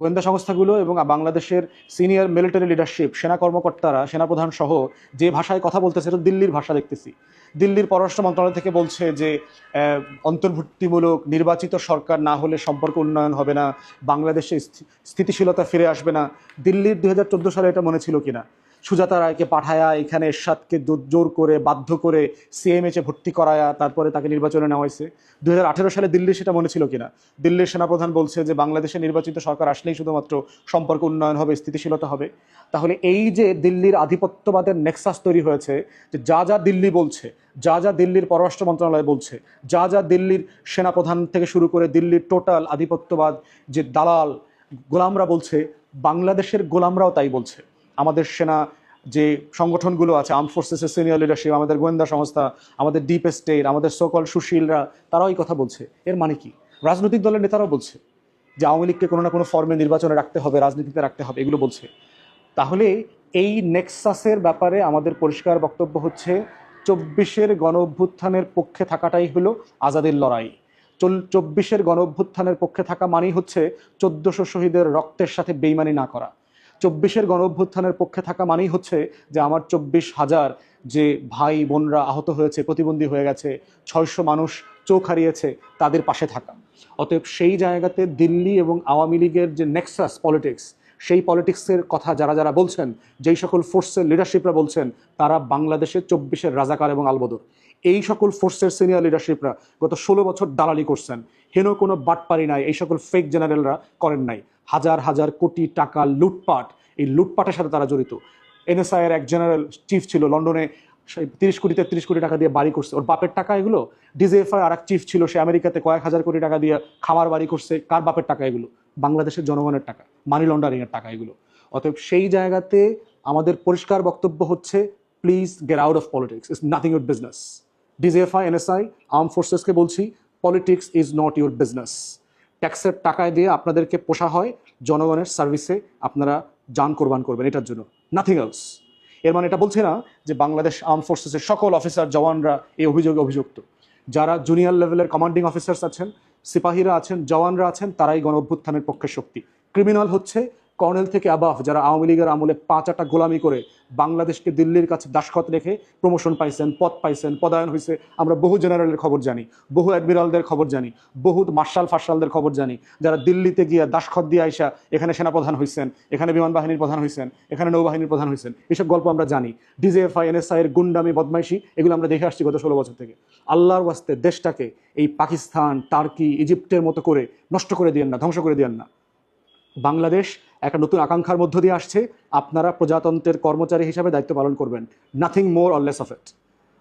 গোয়েন্দা সংস্থাগুলো এবং বাংলাদেশের সিনিয়র মিলিটারি লিডারশিপ, সেনা কর্মকর্তারা, সেনাপ্রধান সহ যে ভাষায় কথা বলতেছে, এটা দিল্লির ভাষা দেখতেছি। দিল্লির পররাষ্ট্র মন্ত্রণালয় থেকে বলছে যে অন্তর্ভুক্তিমূলক নির্বাচিত সরকার না হলে সম্পর্ক উন্নয়ন হবে না, বাংলাদেশে স্থিতিশীলতা ফিরে আসবে না। দিল্লির 2014 সালে এটা মনে ছিল কিনা? সুজাতা রায়কে পাঠায়া এখানে এরশাদকে জোর করে বাধ্য করে সিএমএইচে ভর্তি করায়া তারপরে তাকে নির্বাচনে নেওয়া হয়েছে। 2018 সালে দিল্লির সেটা মনে ছিল কিনা? দিল্লির সেনাপ্রধান বলছে যে বাংলাদেশে নির্বাচিত সরকার আসলেই শুধুমাত্র সম্পর্ক উন্নয়ন হবে, স্থিতিশীলতা হবে। তাহলে এই যে দিল্লির আধিপত্যবাদের নেক্সাস তৈরি হয়েছে, যে যা যা দিল্লি বলছে, যা যা দিল্লির পররাষ্ট্র মন্ত্রণালয় বলছে, যা যা দিল্লির সেনাপ্রধান থেকে শুরু করে দিল্লির টোটাল আধিপত্যবাদ যে দালাল গোলামরা বলছে, বাংলাদেশের গোলামরাও তাই বলছে। আমাদের সেনা যে সংগঠনগুলো আছে, আর্ম ফোর্সেসের সিনিয়র লিডারশিপ, আমাদের গোয়েন্দা সংস্থা, আমাদের ডিপ স্টেট, আমাদের সকল সুশীলরা, তারাও এই কথা বলছে। এর মানে কি? রাজনৈতিক দলের নেতারাও বলছে যে আওয়ামী লীগকে কোনো না কোনো ফর্মে নির্বাচনে রাখতে হবে, রাজনীতিতে রাখতে হবে, এগুলো বলছে। তাহলে এই নেক্সাসের ব্যাপারে আমাদের পরিষ্কার বক্তব্য হচ্ছে 24-এর গণ অভ্যুত্থানের পক্ষে থাকাটাই হলো আজাদের লড়াই। 24-এর গণ অভ্যুত্থানের পক্ষে থাকা মানেই হচ্ছে 1400 শহীদের রক্তের সাথে বেইমানি না করা। 24-এর গণ অভ্যুত্থানের পক্ষে থাকা মানেই হচ্ছে যে আমার 24,000 যে ভাই বোনরা আহত হয়েছে, প্রতিবন্ধী হয়ে গেছে, 600 মানুষ চোখ হারিয়েছে, তাদের পাশে থাকা। অতএব সেই জায়গাতে দিল্লি এবং আওয়ামী লীগের যে নেক্সাস পলিটিক্স, সেই পলিটিক্সের কথা যারা যারা বলছেন, যেই সকল ফোর্সের লিডারশিপরা বলছেন, তারা বাংলাদেশের 24-এর রাজাকার এবং আলবদর। এই সকল ফোর্সের সিনিয়র লিডারশিপরা গত 16 বছর দালালি করছেন। হেন কোনো বাটপারি নাই, এই সকল ফেক জেনারেলরা করেন নাই। হাজার হাজার কোটি টাকা লুটপাট, এই লুটপাটের সাথে তারা জড়িত। এনএসআই এর এক জেনারেল চিফ ছিল লন্ডনে, 30 কোটি টাকা দিয়ে বাড়ি করছে, ওর বাপের টাকা এগুলো। ডিজিএফআই আর এক চিফ ছিল, সে আমেরিকাতে কয়েক হাজার কোটি টাকা দিয়ে খামার বাড়ি করছে, কার বাপের টাকা এগুলো? বাংলাদেশের জনগণের টাকা, মানি লন্ডারিং এর টাকা এগুলো। অতএব সেই জায়গাতে আমাদের পরিষ্কার বক্তব্য হচ্ছে, please get out of politics, it's nothing your business. DGFI, NSI, arm ফোর্সেসকে বলছি, politics is not your business. ট্যাক্সের টাকায় দিয়ে আপনাদেরকে পোষা হয়, জনগণের সার্ভিসে আপনারা জান কোরবান করবেন এটার জন্য, নাথিং এলস। এর মানে এটা বলছে না যে বাংলাদেশ আর্ম ফোর্সেসের সকল অফিসার জওয়ানরা এই অভিযোগে অভিযুক্ত। যারা জুনিয়র লেভেলের কমান্ডিং অফিসার্স আছেন, সিপাহীরা আছেন, জওয়ানরা আছেন, তারাই গণ অভ্যুত্থানের পক্ষে শক্তি। ক্রিমিনাল হচ্ছে কর্নেল থেকে আবাফ, যারা আওয়ামী লীগের আমলে 5 গোলামি করে বাংলাদেশকে দিল্লির কাছে দাসখত রেখে প্রমোশন পাইছেন, পদ পাইছেন, পদায়ন হয়েছে। আমরা বহু জেনারেলের খবর জানি, বহু অ্যাডমিরালদের খবর জানি, বহু মার্শাল ফার্শালদের খবর জানি, যারা দিল্লিতে গিয়ে দাসখত দিয়ে আইসা এখানে সেনাপ্রধান হয়েছেন, এখানে বিমান বাহিনীর প্রধান হয়েছেন, এখানে নৌবাহিনীর প্রধান হয়েছেন। এইসব গল্প আমরা জানি। ডিজিএফআই, এনএসআই এর গুন্ডামি, বদমাইশি, এগুলো আমরা দেখে আসছি গত 16 বছর থেকে। আল্লাহর ওয়াস্তে দেশটাকে এই পাকিস্তান, টার্কি, ইজিপ্টের মতো করে নষ্ট করে দিয়েন না, ধ্বংস করে দিয়েন না। বাংলাদেশ একটা নতুন আকাঙ্ক্ষার মধ্য দিয়ে আসছে, আপনারা প্রজাতন্ত্রের কর্মচারী হিসাবে দায়িত্ব পালন করবেন, nothing more or less of it.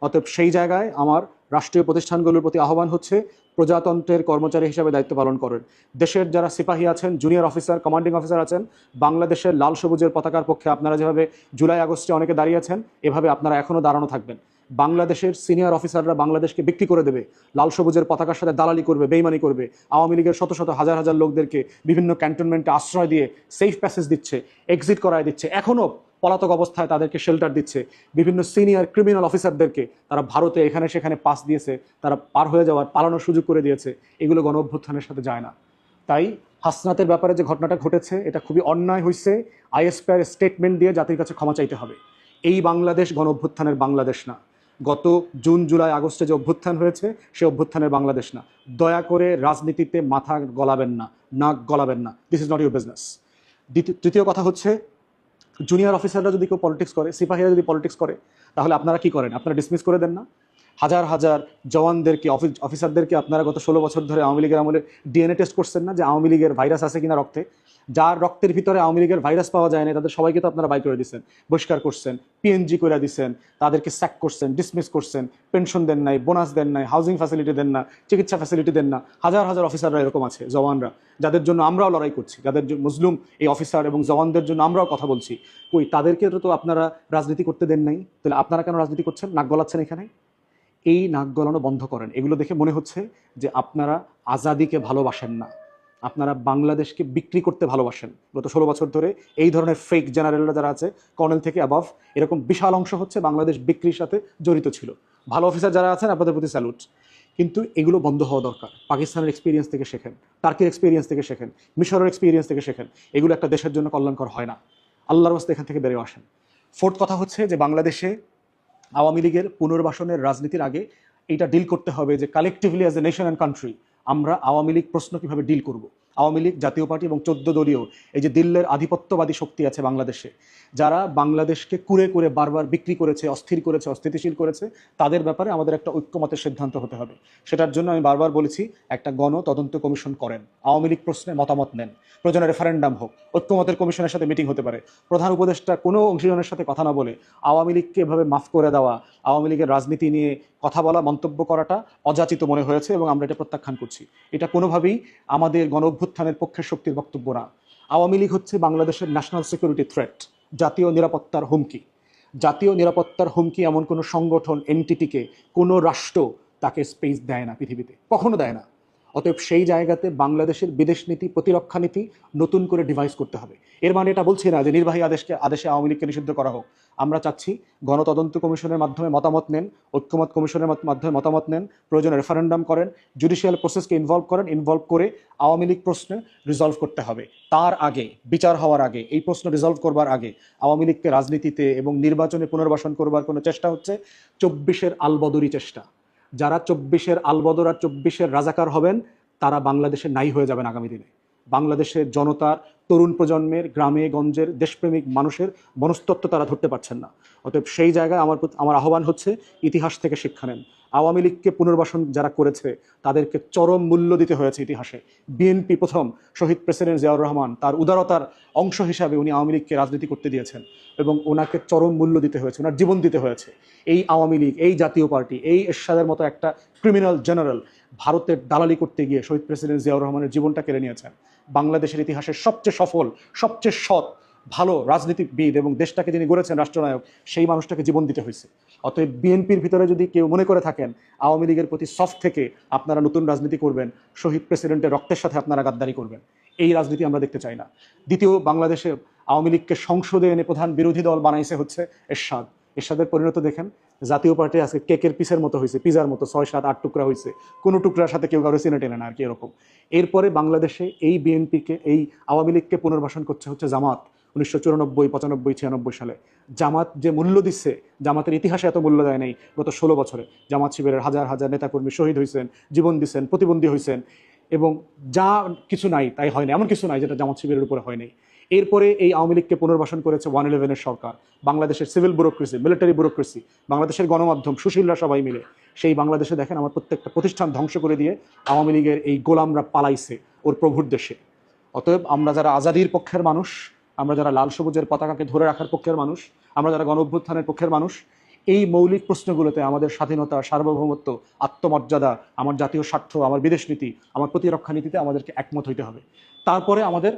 অতএব সেই জায়গায় আমার রাষ্ট্রীয় প্রতিষ্ঠানগুলোর প্রতি আহ্বান হচ্ছে, প্রজাতন্ত্রের কর্মচারী হিসাবে দায়িত্ব পালন করেন। দেশের যারা সিপাহী আছেন, জুনিয়র অফিসার, কমান্ডিং অফিসার আছেন, বাংলাদেশের লাল সবুজের পতাকার পক্ষে আপনারা যেভাবে জুলাই আগস্টে অনেকে দাঁড়িয়েছেন, এভাবে আপনারা এখনও দাঁড়ানো থাকবেন। বাংলাদেশের সিনিয়র অফিসাররা বাংলাদেশকে বিক্রি করে দেবে, লাল সবুজের পতাকার সাথে দালালি করবে, বেইমানি করবে। আওয়ামী লীগের শত শত হাজার হাজার লোকদেরকে বিভিন্ন ক্যান্টনমেন্টে আশ্রয় দিয়ে সেফ প্যাসেজ দিচ্ছে, এক্সিট করায় দিচ্ছে, এখনও পলাতক অবস্থায় তাদেরকে শেল্টার দিচ্ছে। বিভিন্ন সিনিয়র ক্রিমিনাল অফিসারদেরকে তারা ভারতে এখানে সেখানে পাস দিয়েছে, তারা পার হয়ে যাওয়ার পালানোর সুযোগ করে দিয়েছে। এগুলো গণ অভ্যুত্থানের সাথে যায় না। তাই হাসনাতের ব্যাপারে যে ঘটনাটা ঘটেছে, এটা খুবই অন্যায় হয়েছে। আইএসপিআর স্টেটমেন্ট দিয়ে জাতির কাছে ক্ষমা চাইতে হবে। এই বাংলাদেশ গণ অভ্যুত্থানের বাংলাদেশ না। গত জুন, জুলাই, আগস্টে যে অভ্যুত্থান হয়েছে, সে অভ্যুত্থানের বাংলাদেশ না। দয়া করে রাজনীতিতে মাথা গলাবেন না, নাক গলাবেন না। This is not your business. তৃতীয় কথা হচ্ছে, জুনিয়র অফিসাররা যদি কেউ পলিটিক্স করে, সিপাহীরা যদি পলিটিক্স করে, তাহলে আপনারা কি করেন? আপনারা ডিসমিস করে দেন না? হাজার হাজার জওয়ানদেরকে, অফিসারদেরকে আপনারা গত 16 বছর ধরে আওয়ামী লীগের আমলে ডিএনএ টেস্ট করছেন না, যে আওয়ামী লীগের ভাইরাস আছে কিনা রক্তে? যার রক্তের ভিতরে আওয়ামী লীগের ভাইরাস পাওয়া যায় না, তাদের সবাইকে তো আপনারা বাই করে দিচ্ছেন, বহিষ্কার করছেন, পিএনজি করে দিচ্ছেন, তাদেরকে স্যাক করছেন, ডিসমিস করছেন, পেনশন দেন নাই, বোনাস দেন নাই, হাউজিং ফ্যাসিলিটি দেন না, চিকিৎসা ফ্যাসিলিটি দেন না। হাজার হাজার অফিসাররা এরকম আছে, জওয়ানরা, যাদের জন্য আমরাও লড়াই করছি, যাদের মুসলিম এই অফিসার এবং জওয়ানদের জন্য আমরাও কথা বলছি। কই, তাদেরকে তো আপনারা রাজনীতি করতে দেন নাই। তাহলে আপনারা কেন রাজনীতি করছেন, নাক গলাচ্ছেন এখানে? এই নাক গলানো বন্ধ করেন। এগুলো দেখে মনে হচ্ছে যে আপনারা আজাদিকে ভালোবাসেন না, আপনারা বাংলাদেশকে বিক্রি করতে ভালোবাসেন। গত 16 বছর ধরে এই ধরনের ফেক জেনারেলরা যারা আছে, কর্নেল থেকে অ্যাবাভ, এরকম বিশাল অংশ হচ্ছে বাংলাদেশ বিক্রির সাথে জড়িত ছিল। ভালো অফিসার যারা আছেন, আপনাদের প্রতি স্যালুট। কিন্তু এগুলো বন্ধ হওয়া দরকার। পাকিস্তানের এক্সপিরিয়েন্স থেকে শেখেন, টার্কির এক্সপিরিয়েন্স থেকে শেখেন, মিশরের এক্সপিরিয়েন্স থেকে শেখেন। এগুলো একটা দেশের জন্য কল্যাণকর হয় না। আল্লাহর রাস্তায় এখান থেকে বেরিয়ে আসেন। ফোর্থ কথা হচ্ছে যে বাংলাদেশে আওয়ামী লীগের পুনর্বাসনের রাজনীতির আগে এটা ডিল করতে হবে যে collectively as a nation and country আমরা আওয়ামী লীগ প্রশ্ন কীভাবে ডিল করব। আওয়ামী লীগ, জাতীয় পার্টি এবং 14 দলীয় এই যে দিল্লির আধিপত্যবাদী শক্তি আছে বাংলাদেশে, যারা বাংলাদেশকে কুরে কুরে বারবার বিক্রি করেছে, অস্থির করেছে, অস্থিতিশীল করেছে, তাদের ব্যাপারে আমাদের একটা ঐক্যমতের সিদ্ধান্ত হতে হবে। সেটার জন্য আমি বারবার বলেছি একটা গণ তদন্ত কমিশন করেন, আওয়ামী লীগ প্রশ্নে মতামত নেন, প্রয়োজনে রেফারেন্ডাম হোক, ঐক্যমতের কমিশনের সাথে মিটিং হতে পারে। প্রধান উপদেষ্টা কোনো অংশীজনের সাথে কথা না বলে আওয়ামী লীগকে এভাবে মাফ করে দেওয়া, আওয়ামী লীগের রাজনীতি নিয়ে কথা বলা, মন্তব্য করাটা অযাচিত মনে হয়েছে এবং আমরা এটা প্রত্যাখ্যান করছি। এটা কোনোভাবেই আমাদের গণ অভ্যুত্থানের পক্ষের শক্তির বক্তব্য না। আওয়ামী লীগ হচ্ছে বাংলাদেশের ন্যাশনাল সিকিউরিটি থ্রেট, জাতীয় নিরাপত্তার হুমকি। জাতীয় নিরাপত্তার হুমকি এমন কোনো সংগঠন, এনটিটিকে কোনো রাষ্ট্র তাকে স্পেস দেয় না, পৃথিবীতে কখনো দেয় না। অতএব সেই জায়গাতে বাংলাদেশের বিদেশ নীতি, প্রতিরক্ষা নীতি নতুন করে ডিভাইস করতে হবে। এর মানে এটা বলছি না যে নির্বাহী আদেশে আওয়ামী লীগকে নিষিদ্ধ করা হোক। আমরা চাচ্ছি গণতদন্ত কমিশনের মাধ্যমে মতামত নেন, ঐক্যমত কমিশনের মাধ্যমে মতামত নেন, প্রয়োজনে রেফারেন্ডাম করেন, জুডিশিয়াল প্রসেসকে ইনভলভ করে আওয়ামী লীগ প্রশ্নে রিজলভ করতে হবে। তার আগে, বিচার হওয়ার আগে, এই প্রশ্ন রিজলভ করবার আগে আওয়ামী লীগকে রাজনীতিতে এবং নির্বাচনে পুনর্বাসন করবার কোনো চেষ্টা হচ্ছে 24-এর আলবদরি চেষ্টা। যারা 24-এর আলবদর আর 24-এর রাজাকার হবেন তারা বাংলাদেশে নাই হয়ে যাবেন আগামী দিনে। বাংলাদেশের জনতার, তরুণ প্রজন্মের, গ্রামে গঞ্জের দেশপ্রেমিক মানুষের মনস্তত্ত্ব তারা ধরতে পারছেন না। অতএব সেই জায়গায় আমার আহ্বান হচ্ছে ইতিহাস থেকে শিক্ষা নেন। আওয়ামী লীগকে পুনর্বাসন যারা করেছে তাদেরকে চরম মূল্য দিতে হয়েছে ইতিহাসে। বিএনপি প্রথম, শহীদ প্রেসিডেন্ট জিয়াউর রহমান তার উদারতার অংশ হিসাবে উনি আওয়ামী লীগকে রাজনীতি করতে দিয়েছেন এবং ওনাকে চরম মূল্য দিতে হয়েছে, ওনার জীবন দিতে হয়েছে। এই আওয়ামী লীগ, এই জাতীয় পার্টি, এই এরশাদের মতো একটা ক্রিমিনাল জেনারেল ভারতের দালালি করতে গিয়ে শহীদ প্রেসিডেন্ট জিয়াউর রহমানের জীবনটা কেড়ে নিয়েছেন। বাংলাদেশের ইতিহাসের সবচেয়ে সফল, সবচেয়ে সৎ, ভালো রাজনীতিবিদ এবং দেশটাকে যিনি গড়েছেন রাষ্ট্রনায়ক, সেই মানুষটাকে জীবন দিতে হয়েছে। অতএব বিএনপির ভিতরে যদি কেউ মনে করে থাকেন আওয়ামী লীগের প্রতি সফট থেকে আপনারা নতুন রাজনীতি করবেন, শহীদ প্রেসিডেন্টের রক্তের সাথে আপনারা গাদ্দারি করবেন, এই রাজনীতি আমরা দেখতে চাই না। দ্বিতীয়, বাংলাদেশে আওয়ামী লীগকে সংসদে এনে প্রধান বিরোধী দল বানাইছে হচ্ছে এরশাদ। এরশাদের পরিণত দেখেন, জাতীয় পার্টি আজকে কেকের পিসের মতো হয়েছে, পিজার মতো 6, 7, 8 টুকরা হয়েছে, কোনো টুকরার সাথে কেউ কারো সিনে টেনে না আর কি, এরকম। এরপরে বাংলাদেশে এই বিএনপিকে, এই আওয়ামী লীগকে পুনর্বাসন করছে হচ্ছে জামাত। 1994, 95, 96 সালে জামাত যে মূল্য দিচ্ছে, জামাতের ইতিহাসে এত মূল্য দেয় নাই গত 16 বছরে। জামাত শিবিরের হাজার হাজার নেতাকর্মী শহীদ হয়েছেন, জীবন দিচ্ছেন, প্রতিবন্ধী হয়েছেন, এবং যা কিছু নাই তাই হয় না, এমন কিছু নাই যেটা জামাত শিবিরের উপরে হয় নাই। এরপরে এই আওয়ামী লীগকে পুনর্বাসন করেছে 111-এর সরকার, বাংলাদেশের সিভিল ব্যুরোক্রেসি, মিলিটারি ব্যুরোক্রেসি, বাংলাদেশের গণমাধ্যম, সুশীলরা সবাই মিলে। সেই বাংলাদেশে দেখেন আমার প্রত্যেকটা প্রতিষ্ঠান ধ্বংস করে দিয়ে আওয়ামী লীগের এই গোলামরা পালাইছে ওর প্রভুর দেশে। অতএব আমরা যারা আজাদির পক্ষের মানুষ, আমরা যারা লাল সবুজের পতাকাকে ধরে রাখার পক্ষের মানুষ, আমরা যারা গণ অভ্যুত্থানের পক্ষের মানুষ, এই মৌলিক প্রশ্নগুলোতে আমাদের স্বাধীনতা, সার্বভৌমত্ব, আত্মমর্যাদা, আমার জাতীয় স্বার্থ, আমার বিদেশ নীতি, আমার প্রতিরক্ষা নীতিতে আমাদেরকে একমত হইতে হবে। তারপরে আমাদের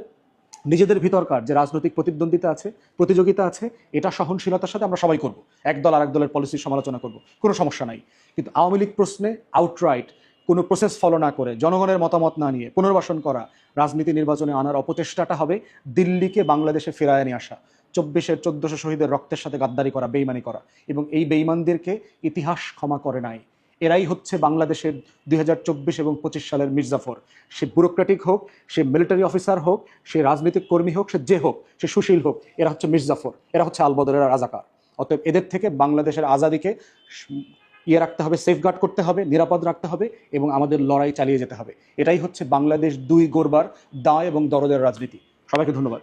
নিজেদের ভিতরকার যে রাজনৈতিক প্রতিদ্বন্দ্বিতা আছে, প্রতিযোগিতা আছে, এটা সহনশীলতার সাথে আমরা সবাই করব। এক দল আরেক দলের পলিসির সমালোচনা করব, কোনো সমস্যা নাই। কিন্তু আওয়ামী লীগ প্রশ্নে আউটরাইট কোনো প্রসেস ফলো না করে, জনগণের মতামত না নিয়ে পুনর্বাসন করা, রাজনীতি নির্বাচনে আনার অপচেষ্টাটা হবে দিল্লিকে বাংলাদেশে ফেরায় নিয়ে আসা, 24-এর 1400 শহীদের রক্তের সাথে গাদ্দারি করা, বেইমানি করা। এবং এই বেইমানদেরকে ইতিহাস ক্ষমা করে নাই। এরাই হচ্ছে বাংলাদেশের 2024 এবং 25 সালের মির্জাফর। সে ব্যুরোক্রেটিক হোক, সে মিলিটারি অফিসার হোক, সে রাজনৈতিক কর্মী হোক, সে যে হোক, সে সুশীল হোক, এরা হচ্ছে মির্জাফর, এরা হচ্ছে আলবদর, এরা রাজাকার। অতএব এদের থেকে বাংলাদেশের আজাদিকে রাখতে হবে, সেফগার্ড করতে হবে, নিরাপদ রাখতে হবে এবং আমাদের লড়াই চালিয়ে যেতে হবে। এটাই হচ্ছে বাংলাদেশ 2 গড়বার দায় এবং দরদের রাজনীতি। সবাইকে ধন্যবাদ।